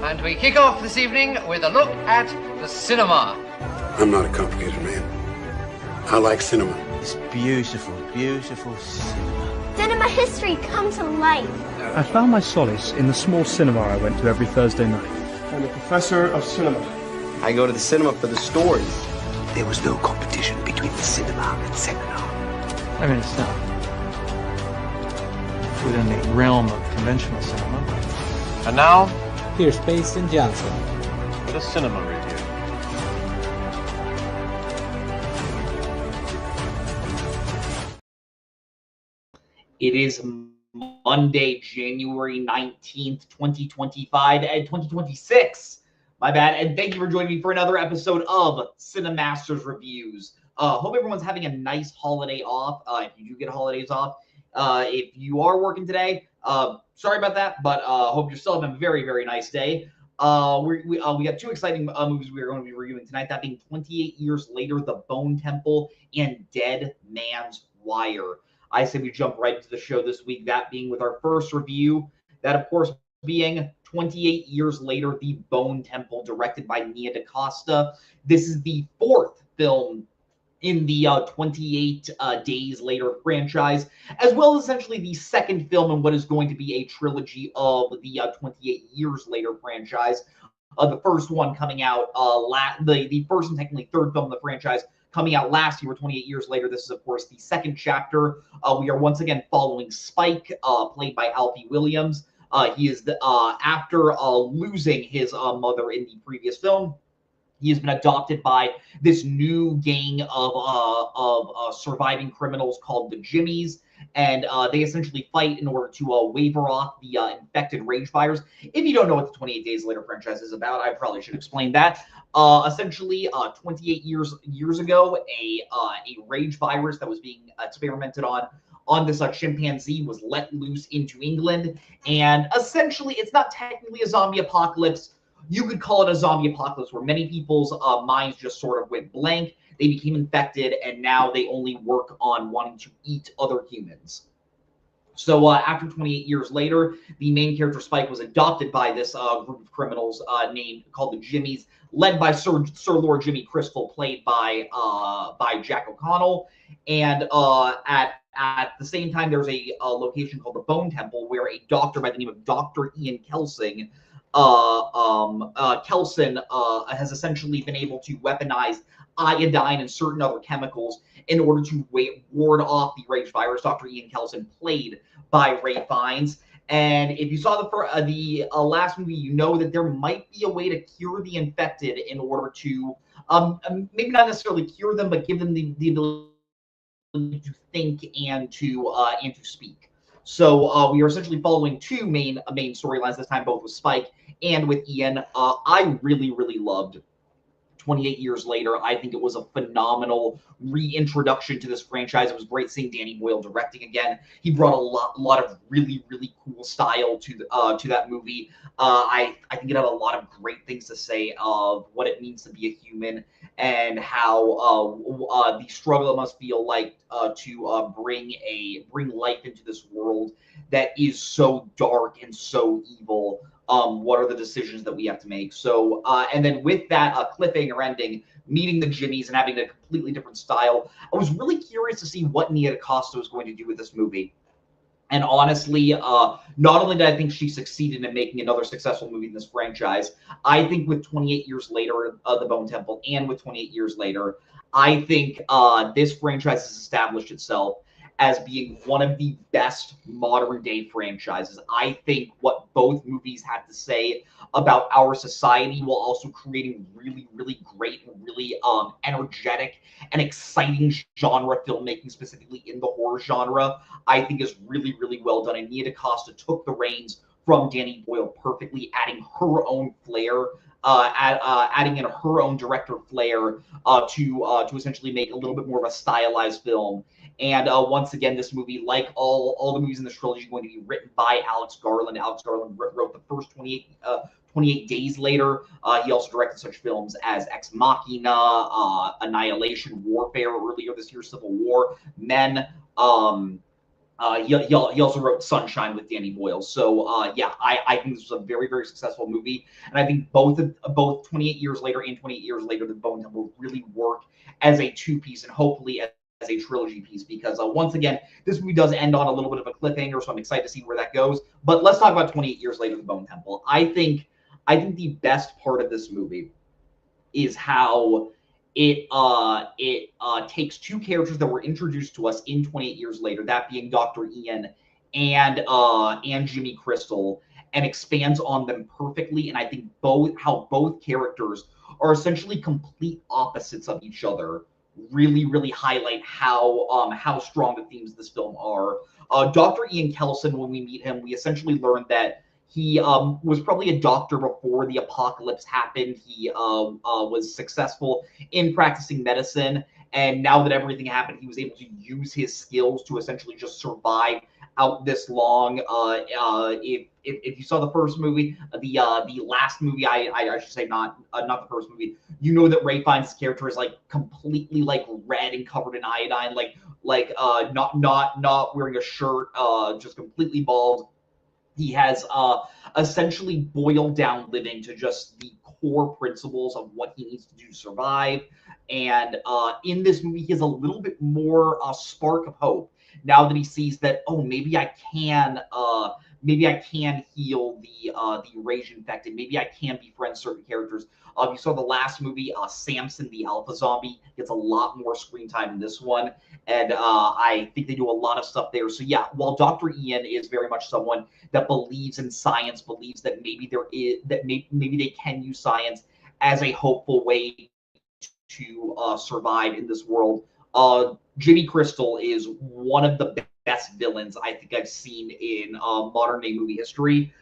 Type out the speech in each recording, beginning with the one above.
And we kick off this evening with a look at the cinema. I'm not a complicated man. I like cinema. It's beautiful, beautiful cinema. Cinema history come to life. I found my solace in the small cinema I went to every Thursday night. I'm a professor of cinema. I go to the cinema for the stories. There was no competition between the cinema and seminar. I mean, it's not within the realm of conventional cinema. And now, here's Space and Johnson with a cinema review. It is Monday, January 19th, 2025 and 2026. My bad. And thank you for joining me for another episode of Cinemaster's Reviews. Hope everyone's having a nice holiday off. If you do get holidays off, if you are working today, sorry about that, but hope you're still having a very, very nice day. We got two exciting movies we are going to be reviewing tonight, that being 28 Years Later, The Bone Temple, and Dead Man's Wire. I say we jump right into the show this week, that being with our first review, that of course being 28 Years Later, The Bone Temple, directed by Nia DaCosta. This is the fourth film in the 28 Days Later franchise, as well as essentially the second film in what is going to be a trilogy of the 28 Years Later franchise. The first one coming out, the first and technically third film in the franchise coming out last year, 28 years later. This is, of course, the second chapter. We are once again following Spike, played by Alfie Williams. He is after losing his mother in the previous film. He has been adopted by this new gang of surviving criminals called the Jimmies, and they essentially fight in order to waiver off the infected rage virus. If you don't know what the 28 Days Later franchise is about, I probably should explain that. Essentially, 28 years ago, a rage virus that was being experimented on this chimpanzee was let loose into England, and essentially, it's not technically a zombie apocalypse. You could call it a zombie apocalypse where many people's minds just sort of went blank. They became infected, and now they only work on wanting to eat other humans. So after 28 years later, the main character Spike was adopted by this group of criminals called the Jimmies, led by Sir Lord Jimmy Crisfill, played by Jack O'Connell. And at the same time, there's a location called the Bone Temple, where a doctor by the name of Dr. Ian Kelsing has essentially been able to weaponize iodine and certain other chemicals in order to ward off the rage virus. Dr. Ian Kelson, played by Ray Fiennes. And if you saw the last movie, you know that there might be a way to cure the infected in order to maybe not necessarily cure them, but give them the ability to think and to speak. So we are essentially following two main storylines this time, both with Spike and with Ian. I really, really loved 28 Years Later. I think it was a phenomenal reintroduction to this franchise. It was great seeing Danny Boyle directing again. He brought a lot of really, really cool style to that movie. I think it had a lot of great things to say of what it means to be a human and how the struggle it must feel like to bring life into this world that is so dark and so evil. What are the decisions that we have to make? So, and then with that cliffhanger ending, meeting the Jimmies and having a completely different style, I was really curious to see what Nia DaCosta was going to do with this movie. And honestly, not only did I think she succeeded in making another successful movie in this franchise, I think with 28 Years Later, The Bone Temple, and with 28 Years Later, I think this franchise has established itself as being one of the best modern day franchises. I think what both movies had to say about our society while also creating really, really great and really energetic and exciting genre filmmaking, specifically in the horror genre, I think is really, really well done. And Nia DaCosta took the reins from Danny Boyle perfectly, adding her own flair, adding in her own director flair to essentially make a little bit more of a stylized film. And once again, this movie, like all the movies in this trilogy, is going to be written by Alex Garland. Alex Garland wrote the first 28 Days Later. He also directed such films as Ex Machina, Annihilation, Warfare, earlier this year, Civil War, Men. He also wrote Sunshine with Danny Boyle. So yeah, I think this was a very, very successful movie, and I think both 28 years later and 28 years later, the Bone Temple really work as a two-piece and hopefully as a trilogy piece, because once again, this movie does end on a little bit of a cliffhanger, so I'm excited to see where that goes. But let's talk about 28 years later, the Bone Temple. I think the best part of this movie is how it takes two characters that were introduced to us in 28 years later, that being Dr. Ian and Jimmy Crystal, and expands on them perfectly. And I think both characters are essentially complete opposites of each other really highlight how strong the themes of this film are. Dr. Ian Kelson, when we meet him, we essentially learn that he was probably a doctor before the apocalypse happened. He was successful in practicing medicine, and now that everything happened, he was able to use his skills to essentially just survive out this long. If you saw the first movie, the last movie, I should say not the first movie, you know that Ray Fiennes' character is like completely like red and covered in iodine, not wearing a shirt, just completely bald. He has essentially boiled down living to just the core principles of what he needs to do to survive. And in this movie, he has a little bit more spark of hope now that he sees that, oh, maybe I can heal the rage infected. Maybe I can befriend certain characters. You saw the last movie, Samson the Alpha Zombie gets a lot more screen time in this one, and I think they do a lot of stuff there. So yeah, while Dr. Ian is very much someone that believes in science, believes that maybe maybe they can use science as a hopeful way to survive in this world. Jimmy Crystal is one of the best villains I think I've seen in modern day movie history.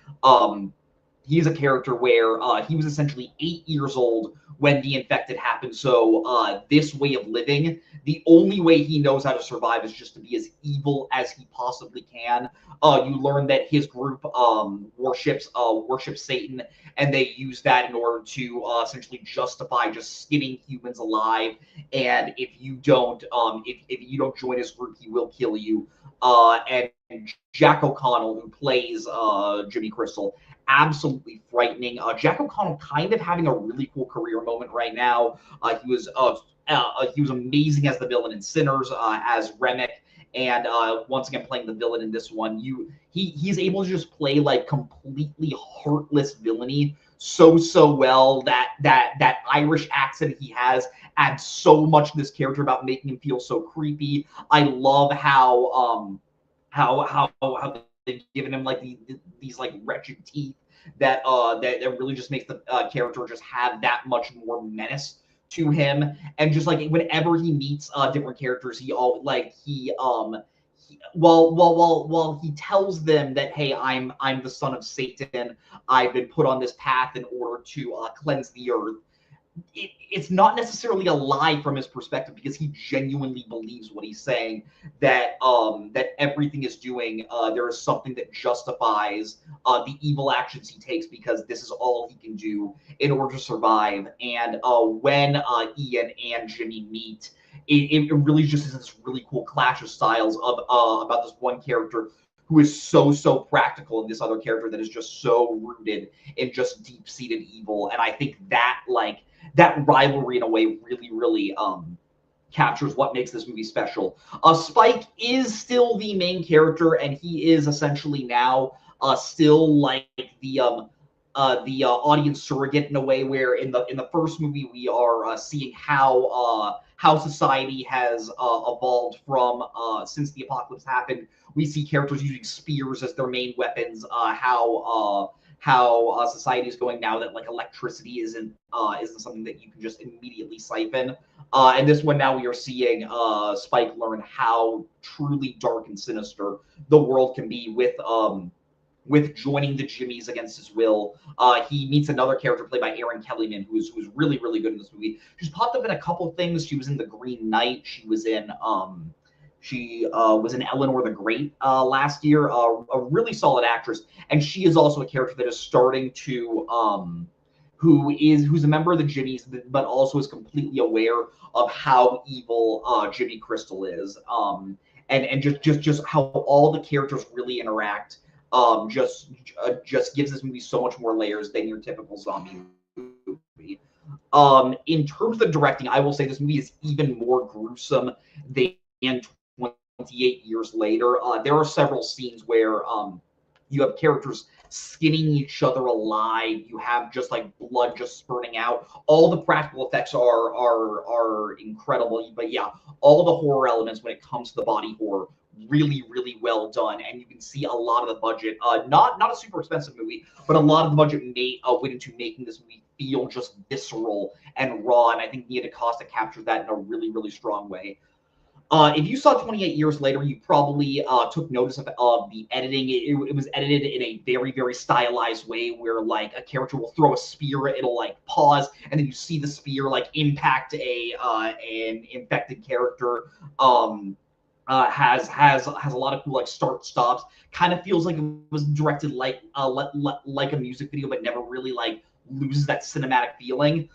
He's a character where he was essentially 8 years old when the infected happened. So this way of living, the only way he knows how to survive is just to be as evil as he possibly can. You learn that his group worships Satan, and they use that in order to essentially justify just skinning humans alive. And if you don't join his group, he will kill you. And Jack O'Connell, who plays Jimmy Crystal, absolutely frightening. Jack O'Connell kind of having a really cool career moment right now. He was amazing as the villain in Sinners, as Remick, and once again playing the villain in this one. He's able to just play like completely heartless villainy so well. That Irish accent he has adds so much to this character about making him feel so creepy. I love how they've given him like these like wretched teeth that really just makes the character just have that much more menace to him. And just like whenever he meets different characters, while he tells them that, hey, I'm the son of Satan, I've been put on this path in order to cleanse the earth. It's not necessarily a lie from his perspective, because he genuinely believes what he's saying, that everything is doing, there is something that justifies the evil actions he takes, because this is all he can do in order to survive. And when Ian and Jimmy meet, it really just is this really cool clash of styles of about this one character who is so practical, and this other character that is just so rooted in just deep-seated evil. And I think that that rivalry in a way really captures what makes this movie special. Spike is still the main character, and he is essentially now still like the audience surrogate in a way, where in the first movie we are seeing how society has evolved from since the apocalypse happened. We see characters using spears as their main weapons. How society is going now that like electricity isn't something that you can just immediately siphon. And this one now we are seeing Spike learn how truly dark and sinister the world can be with joining the Jimmies against his will. He meets another character played by Erin Kellyman, who's really good in this movie. She's popped up in a couple things. She was in The Green Knight. She was in Eleanor the Great last year. A really solid actress, and she is also a character that is starting to who's a member of the Jimmies, but also is completely aware of how evil Jimmy Crystal is. and just how all the characters really interact. Just gives this movie so much more layers than your typical zombie movie. In terms of the directing, I will say this movie is even more gruesome than 28 years later. There are several scenes where you have characters skinning each other alive. You have just like blood just spurting out. All the practical effects are incredible. But yeah, all the horror elements when it comes to the body horror, really, really well done. And you can see a lot of the budget, not a super expensive movie, but a lot of the budget went into making this movie feel just visceral and raw. And I think Nia DaCosta captured that in a really, really strong way. If you saw 28 years later, you probably took notice of the editing. It was edited in a very, very stylized way where like a character will throw a spear, it'll like pause, and then you see the spear like impact an infected character. Has a lot of cool like start stops. Kind of feels like it was directed like a music video, but never really like loses that cinematic feeling.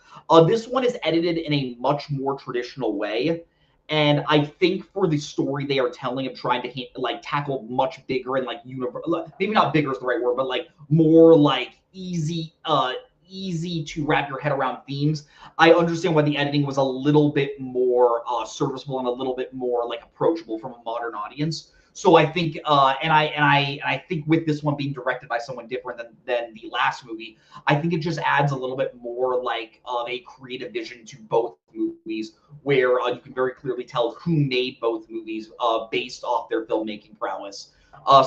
This one is edited in a much more traditional way. And I think for the story they are telling of trying to like tackle much bigger and like maybe not bigger is the right word, but like more like easy to wrap your head around themes. I understand why the editing was a little bit more serviceable and a little bit more like approachable from a modern audience. So I think, and I think with this one being directed by someone different than the last movie, I think it just adds a little bit more like of a creative vision to both movies, where you can very clearly tell who made both movies based off their filmmaking prowess.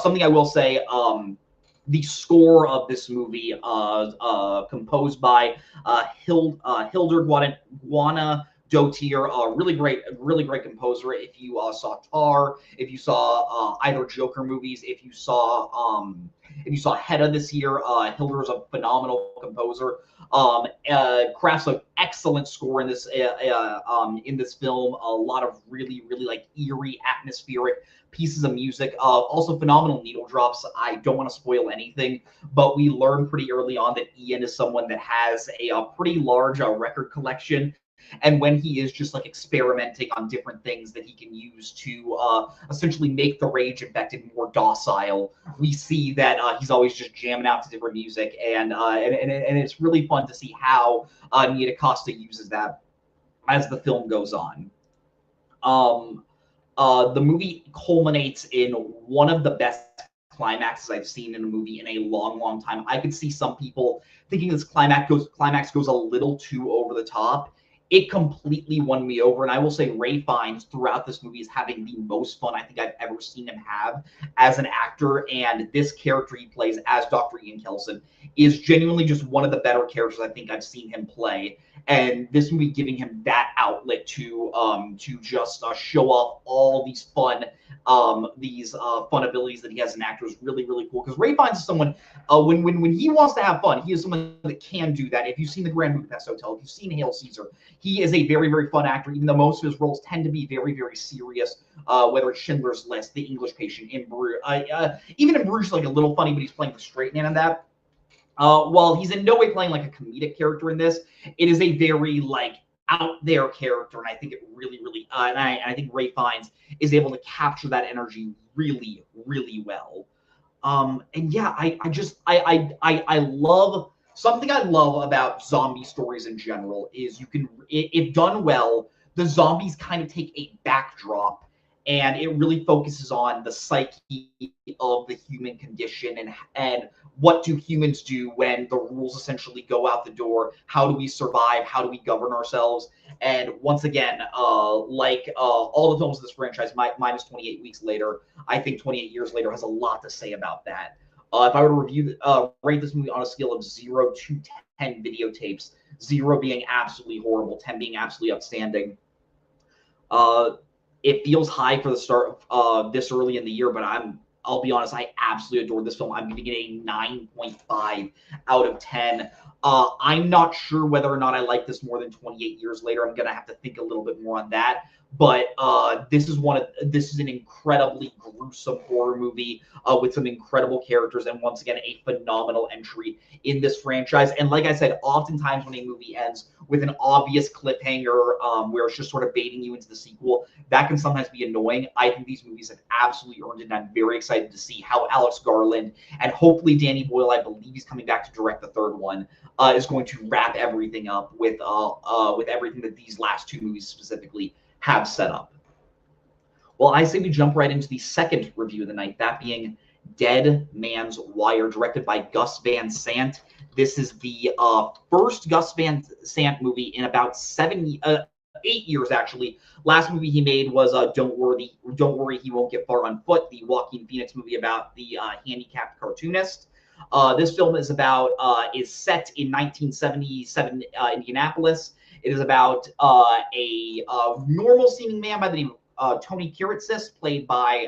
Something I will say, the score of this movie, composed by Hildur Guðnadóttir, really great composer. If you saw Tar, if you saw either Joker movies, if you saw Hedda this year, Hildur is a phenomenal composer. Crafts an excellent score in this film. A lot of really like eerie, atmospheric pieces of music. Also phenomenal needle drops. I don't want to spoil anything, but we learn pretty early on that Ian is someone that has a pretty large record collection. And when he is just like experimenting on different things that he can use to essentially make the rage infected more docile, we see that he's always just jamming out to different music, and it's really fun to see how Nia DaCosta uses that as the film goes on. The movie culminates in one of the best climaxes I've seen in a movie in a long time. I could see some people thinking this climax goes a little too over the top. It completely won me over, and I will say Ray Fiennes throughout this movie is having the most fun I think I've ever seen him have as an actor, and this character he plays as Dr. Ian Kelson is genuinely just one of the better characters I think I've seen him play, and this movie giving him that outlet to just show off all these fun abilities that he has as an actor is really cool, because Ray Fiennes is someone, when he wants to have fun, he is someone that can do that. If you've seen The Grand Budapest Hotel, if you've seen Hail Caesar, he is a very fun actor, even though most of his roles tend to be very serious, whether it's Schindler's List, The English Patient, in Bruges. Even in Bruges, like a little funny, but he's playing the straight man in that. While he's in no way playing like a comedic character in this, it is a very like out there character, and I think it really and I think Ray Fiennes is able to capture that energy really well. And yeah, I love something I love about zombie stories in general is if done well, the zombies kind of take a backdrop, and it really focuses on the psyche of the human condition and what do humans do when the rules essentially go out the door? How do we survive? How do we govern ourselves? And once again, like all the films of this franchise, minus 28 Weeks Later, I think 28 Years Later has a lot to say about that. If I were to rate this movie on a scale of 0 to 10 videotapes, 0 being absolutely horrible, 10 being absolutely outstanding, it feels high for the start of this early in the year, but I'll be honest, I absolutely adore this film. I'm giving it a 9.5 out of 10. I'm not sure whether or not I like this more than 28 years later. I'm gonna have to think a little bit more on that. But this is an incredibly gruesome horror movie with some incredible characters, and once again a phenomenal entry in this franchise. And like I said, oftentimes when a movie ends with an obvious cliffhanger where it's just sort of baiting you into the sequel, that can sometimes be annoying. I think these movies have absolutely earned it, and I'm very excited to see how Alex Garland and hopefully Danny Boyle, I believe he's coming back to direct the third one, is going to wrap everything up with everything that these last two movies specifically have set up. Well, I say we jump right into the second review of the night, that being Dead Man's Wire, directed by Gus Van Sant. This is the first Gus Van Sant movie in about 8 years, actually. Last movie he made was Don't Worry, He Won't Get Far on Foot, the Joaquin Phoenix movie about the handicapped cartoonist. This film is set in 1977 Indianapolis. It is about a normal-seeming man by the name of Tony Kiritsis, played by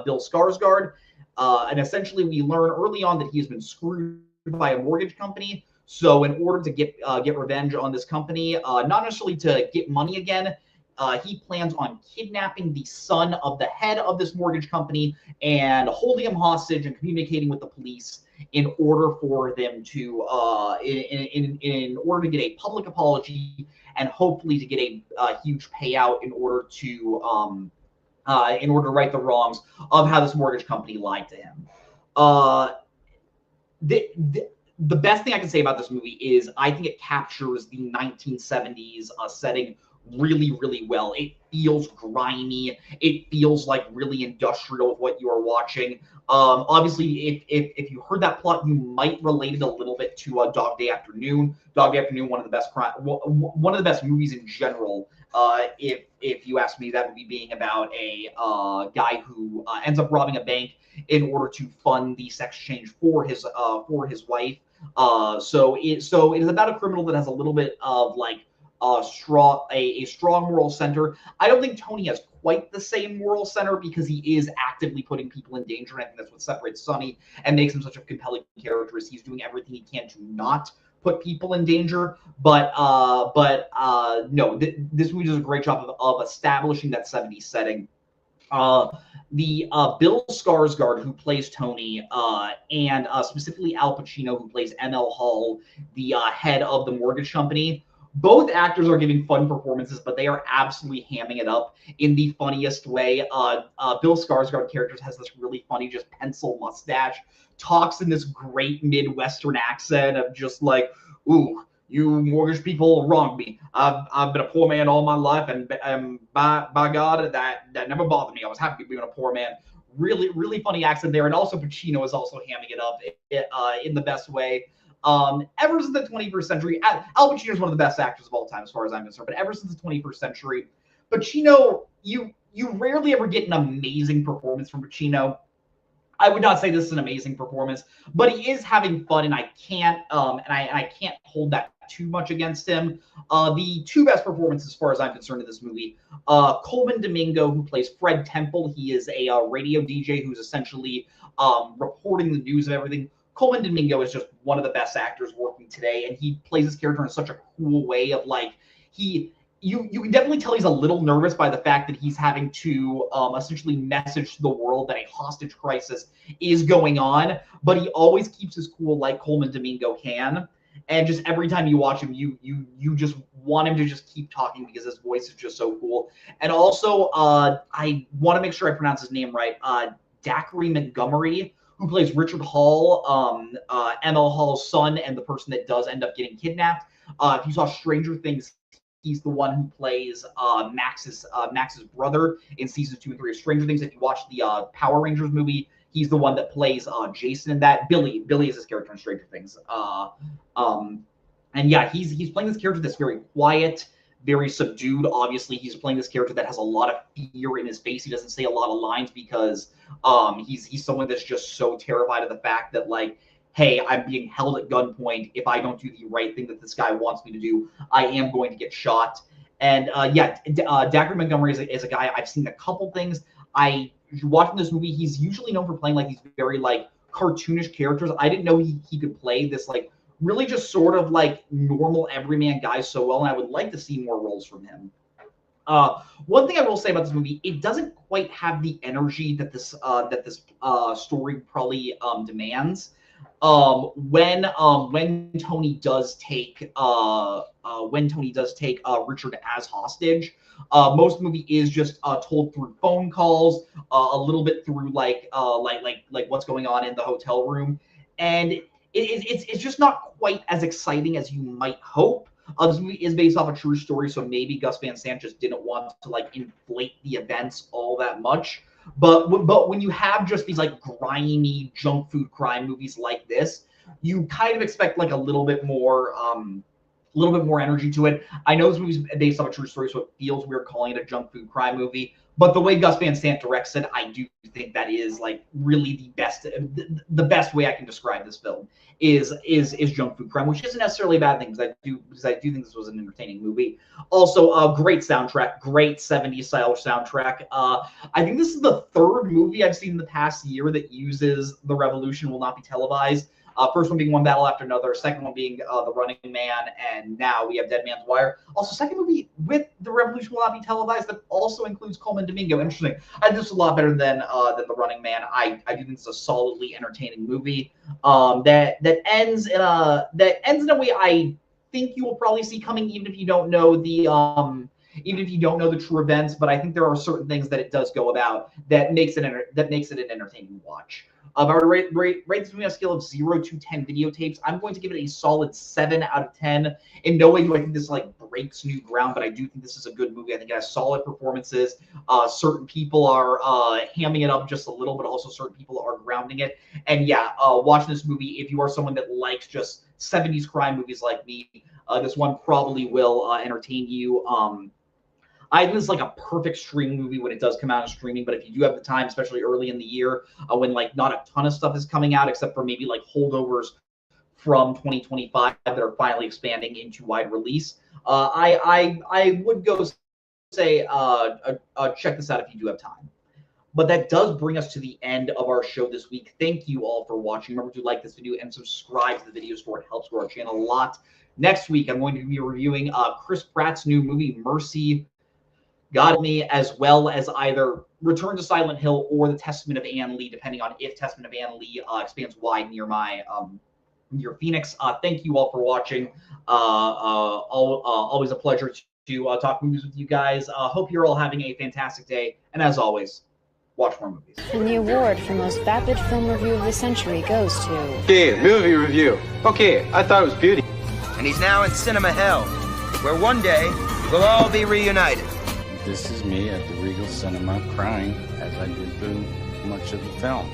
Bill Skarsgård. And essentially, we learn early on that he has been screwed by a mortgage company. So in order to get revenge on this company, not necessarily to get money again, he plans on kidnapping the son of the head of this mortgage company and holding him hostage and communicating with the police in order for them to in order to get a public apology and hopefully to get a huge payout in order to right the wrongs of how this mortgage company lied to him. The best thing I can say about this movie is I think it captures the 1970s setting really, really well. It feels grimy. It feels like really industrial with what you are watching. Obviously, if you heard that plot, you might relate it a little bit to Dog Day Afternoon. Dog Day Afternoon, one of the best movies in general. If you ask me, that would be being about a guy who ends up robbing a bank in order to fund the sex change for his wife. So it is about a criminal that has a little bit of like a strong moral center. I don't think Tony has quite the same moral center because he is actively putting people in danger. And I think that's what separates Sonny and makes him such a compelling character. Is he's doing everything he can to not put people in danger. But no, this movie does a great job of establishing that 70s setting. Bill Skarsgård, who plays Tony, and specifically Al Pacino, who plays ML Hall, the head of the mortgage company. Both actors are giving fun performances, but they are absolutely hamming it up in the funniest way. Bill Skarsgård character has this really funny, just pencil mustache, talks in this great Midwestern accent of just like, ooh, you mortgage people wronged me. I've been a poor man all my life, and by God, that never bothered me. I was happy being a poor man. Really, really funny accent there. And also Pacino is also hamming it up in the best way. Ever since the 21st century, Al Pacino is one of the best actors of all time, as far as I'm concerned. But ever since the 21st century, Pacino, you rarely ever get an amazing performance from Pacino. I would not say this is an amazing performance, but he is having fun, and I can't I can't hold that too much against him. The two best performances, as far as I'm concerned, in this movie, Coleman Domingo, who plays Fred Temple. He is a radio DJ who's essentially reporting the news of everything. Coleman Domingo is just one of the best actors working today, and he plays his character in such a cool way of like you can definitely tell he's a little nervous by the fact that he's having to essentially message to the world that a hostage crisis is going on, but he always keeps his cool like Coleman Domingo can. And just every time you watch him, you just want him to just keep talking because his voice is just so cool. And also, I want to make sure I pronounce his name right. Dacre Montgomery, who plays Richard Hall, ML Hall's son, and the person that does end up getting kidnapped. If you saw Stranger Things, he's the one who plays Max's brother in seasons 2 and 3 of Stranger Things. If you watch the Power Rangers movie, he's the one that plays Jason in that. Billy is his character in Stranger Things. And yeah, he's playing this character that's very quiet, very subdued. Obviously, he's playing this character that has a lot of fear in his face. He doesn't say a lot of lines because he's someone that's just so terrified of the fact that, like, hey, I'm being held at gunpoint. If I don't do the right thing that this guy wants me to do, I am going to get shot. And Dacre Montgomery is a guy I've seen a couple things. Watching this movie, he's usually known for playing like these very like cartoonish characters. I didn't know he could play this like really just sort of like normal everyman guy so well, and I would like to see more roles from him. One thing I will say about this movie, it doesn't quite have the energy that this story probably demands. When Tony does take Richard as hostage, most of the movie is just told through phone calls, a little bit through like what's going on in the hotel room, and it's just not quite as exciting as you might hope. This movie is based off a true story, so maybe Gus Van Sant just didn't want to like inflate the events all that much. But when you have just these like grimy junk food crime movies like this, you kind of expect like a little bit more energy to it. I know this movie's based off a true story, so it feels weird calling it a junk food crime movie. But the way Gus Van Sant directs it, I do think that is like really the best way I can describe this film is junk food crime, which isn't necessarily a bad thing because I do think this was an entertaining movie. Also, a great soundtrack, great 70s style soundtrack. I think this is the third movie I've seen in the past year that uses The Revolution Will Not Be Televised. First one being One Battle After Another, second one being The Running Man, and now we have Dead Man's Wire. Also, second movie with The Revolution Will Not Be Televised that also includes Coleman Domingo. Interesting. I think this is a lot better than The Running Man. I do think it's a solidly entertaining movie that ends in a way I think you will probably see coming, even if you don't know the true events. But I think there are certain things that it does go about that makes it an entertaining watch. If I were to rate this movie on a scale of 0 to 10 videotapes, I'm going to give it a solid 7 out of 10. In no way do I think this like breaks new ground, but I do think this is a good movie. I think it has solid performances. Certain people are hamming it up just a little, but also certain people are grounding it. And yeah, watching this movie, if you are someone that likes just 70s crime movies like me, this one probably will entertain you. I think it's like a perfect streaming movie when it does come out in streaming. But if you do have the time, especially early in the year, when like not a ton of stuff is coming out, except for maybe like holdovers from 2025 that are finally expanding into wide release, I would go say check this out if you do have time. But that does bring us to the end of our show this week. Thank you all for watching. Remember to like this video and subscribe to the video store. It helps grow our channel a lot. Next week, I'm going to be reviewing Chris Pratt's new movie, Mercy God Me, as well as either Return to Silent Hill or The Testament of Anne Lee, depending on if Testament of Anne Lee expands wide near my near Phoenix. Thank you all for watching. Always a pleasure to talk movies with you guys. Hope you're all having a fantastic day, and as always, watch more movies. And the award for most vapid film review of the century goes to... Okay, movie review. Okay, I thought it was beauty. And he's now in cinema hell, where one day we'll all be reunited. This is me at the Regal Cinema crying as I did through much of the film.